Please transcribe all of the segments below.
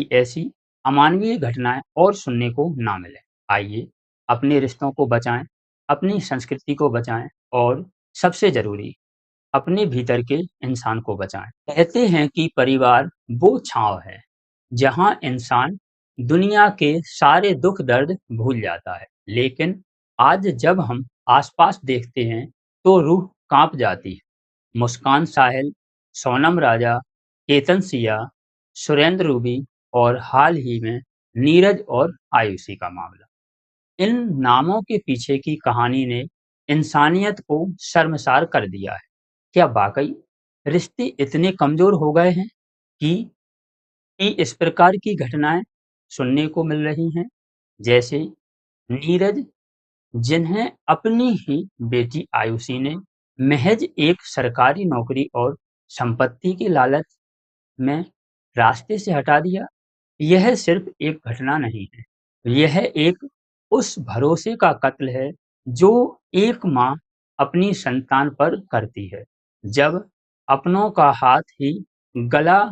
कि ऐसी अमानवीय घटनाएं और सुनने को ना मिले। आइए अपने रिश्तों को बचाएं, अपनी संस्कृति को बचाएं और सबसे जरूरी अपने भीतर के इंसान को बचाएं। कहते हैं कि परिवार वो छांव है जहां इंसान दुनिया के सारे दुख दर्द भूल जाता है। लेकिन आज जब हम आसपास देखते हैं तो रूह कांप जाती है। मुस्कान साहिल, सोनम राजा, केतन सिया, सुरेंद्र रूबी और हाल ही में नीरज और आयुषी का मामला। इन नामों के पीछे की कहानी ने इंसानियत को शर्मसार कर दिया है। क्या वाकई रिश्ते इतने कमजोर हो गए हैं कि इस प्रकार की घटनाएं सुनने को मिल रही हैं? जैसे नीरज, जिन्हें अपनी ही बेटी आयुषी ने महज एक सरकारी नौकरी और संपत्ति के लालच में रास्ते से हटा दिया। यह सिर्फ एक घटना नहीं है, यह एक उस भरोसे का कत्ल है जो एक माँ अपनी संतान पर करती है। जब अपनों का हाथ ही गला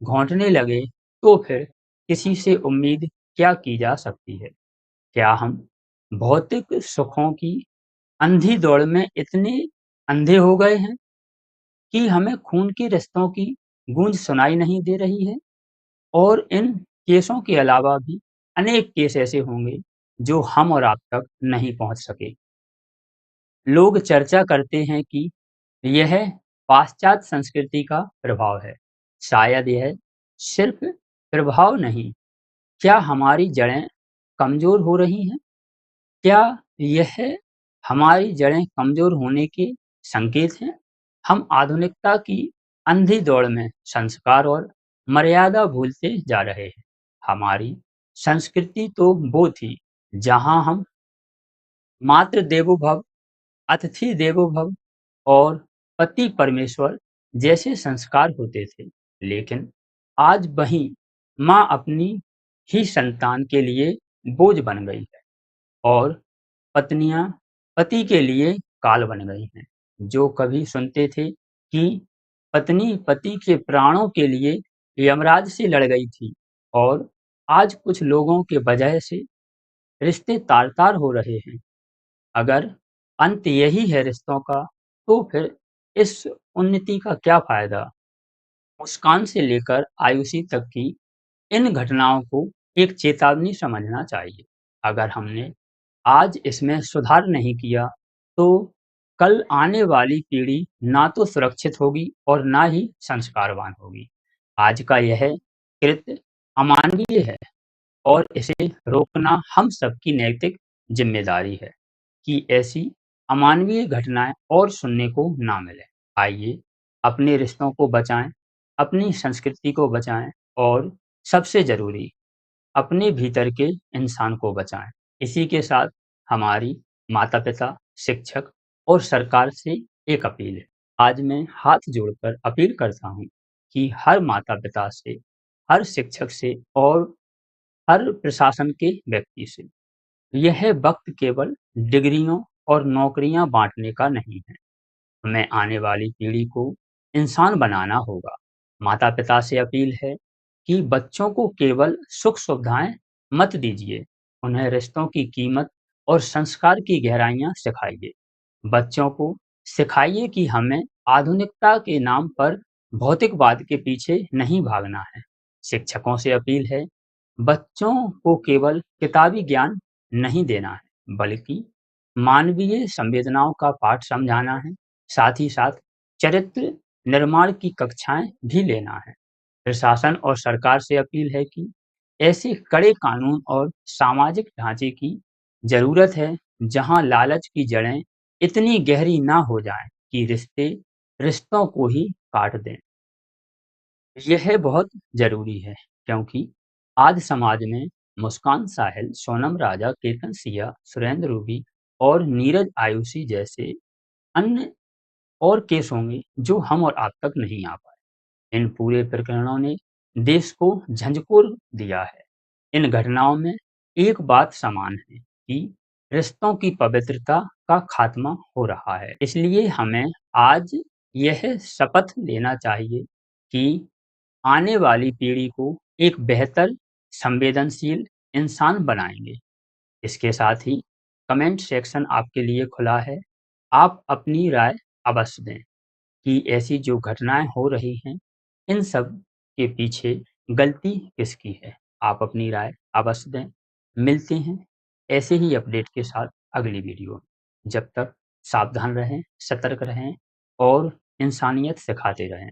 घोंटने लगे तो फिर किसी से उम्मीद क्या की जा सकती है? क्या हम भौतिक सुखों की अंधी दौड़ में इतने अंधे हो गए हैं कि हमें खून के रिश्तों की गूंज सुनाई नहीं दे रही है? और इन केसों के अलावा भी अनेक केस ऐसे होंगे जो हम और आप तक नहीं पहुंच सके। लोग चर्चा करते हैं कि यह पाश्चात्य संस्कृति का प्रभाव है। शायद यह सिर्फ प्रभाव नहीं, क्या हमारी जड़ें कमजोर हो रही हैं? क्या यह हमारी जड़ें कमजोर होने के संकेत हैं? हम आधुनिकता की अंधी दौड़ में संस्कार और मर्यादा भूलते जा रहे हैं। हमारी संस्कृति तो वो थी जहां हम मातृ देवो भव, अतिथि देवो भव और पति परमेश्वर जैसे संस्कार होते थे। लेकिन आज वही माँ अपनी ही संतान के लिए बोझ बन गई है और पत्नियां पति के लिए काल बन गई हैं। जो कभी सुनते थे कि पत्नी पति के प्राणों के लिए यमराज से लड़ गई थी और आज कुछ लोगों के वजह से रिश्ते तार-तार हो रहे हैं। अगर अंत यही है रिश्तों का, तो फिर इस उन्नति का क्या फायदा? मुस्कान से लेकर आयुषी तक की इन घटनाओं को एक चेतावनी समझना चाहिए। अगर हमने आज इसमें सुधार नहीं किया, तो कल आने वाली पीढ़ी ना तो सुरक्षित होगी और ना ही संस्कारवान होगी। आज का यह कृत्य अमानवीय है और इसे रोकना हम सबकी नैतिक जिम्मेदारी है कि ऐसी अमानवीय घटनाएं और सुनने को ना मिले। आइए अपने रिश्तों को बचाएं, अपनी संस्कृति को बचाएं और सबसे जरूरी अपने भीतर के इंसान को बचाएं। इसी के साथ हमारी माता-पिता, शिक्षक और सरकार से एक अपील है। आज मैं हाथ जोड़कर अपील करता हूँ कि हर माता-पिता से, हर शिक्षक से और हर प्रशासन के व्यक्ति से, यह वक्त केवल डिग्रियों और नौकरियां बांटने का नहीं है। हमें आने वाली पीढ़ी को इंसान बनाना होगा। माता-पिता से अपील है कि बच्चों को केवल सुख-सुविधाएँ मत दीजिए, उन्हें रिश्तों की कीमत और संस्कार की गहराइयाँ सिखाइए। बच्चों को सिखाइए कि हमें आधुनिकता के नाम पर भौतिकवाद के पीछे नहीं भागना है। शिक्षकों से अपील है, बच्चों को केवल किताबी ज्ञान नहीं देना है, बल्कि मानवीय संवेदनाओं का पाठ समझाना है। साथ ही साथ चरित्र निर्माण की कक्षाएं भी लेना है। प्रशासन और सरकार से अपील है कि ऐसे कड़े कानून और सामाजिक ढांचे की जरूरत है जहां लालच की जड़ें इतनी गहरी ना हो जाएं कि रिश्ते रिश्तों को ही काट दें। यह बहुत जरूरी है क्योंकि आज समाज में मुस्कान साहिल, सोनम राजा, केतन सिया, सुरेंद्र रूबी और नीरज आयुषी जैसे अन्य और केस होंगे जो हम और आप तक नहीं आ पाए। इन पूरे प्रकरणों ने देश को झंझोर दिया है। इन घटनाओं में एक बात समान है कि रिश्तों की पवित्रता का खात्मा हो रहा है। इसलिए हमें आज यह शपथ लेना चाहिए कि आने वाली पीढ़ी को एक बेहतर संवेदनशील इंसान बनाएँगे। इसके साथ ही कमेंट सेक्शन आपके लिए खुला है। आप अपनी राय अवश्य दें कि ऐसी जो घटनाएँ हो रही हैं, इन सब के पीछे गलती किसकी है? आप अपनी राय अवश्य दें। मिलते हैं ऐसे ही अपडेट के साथ अगली वीडियो में। जब तक सावधान रहें, सतर्क रहें और इंसानियत सिखाते रहें।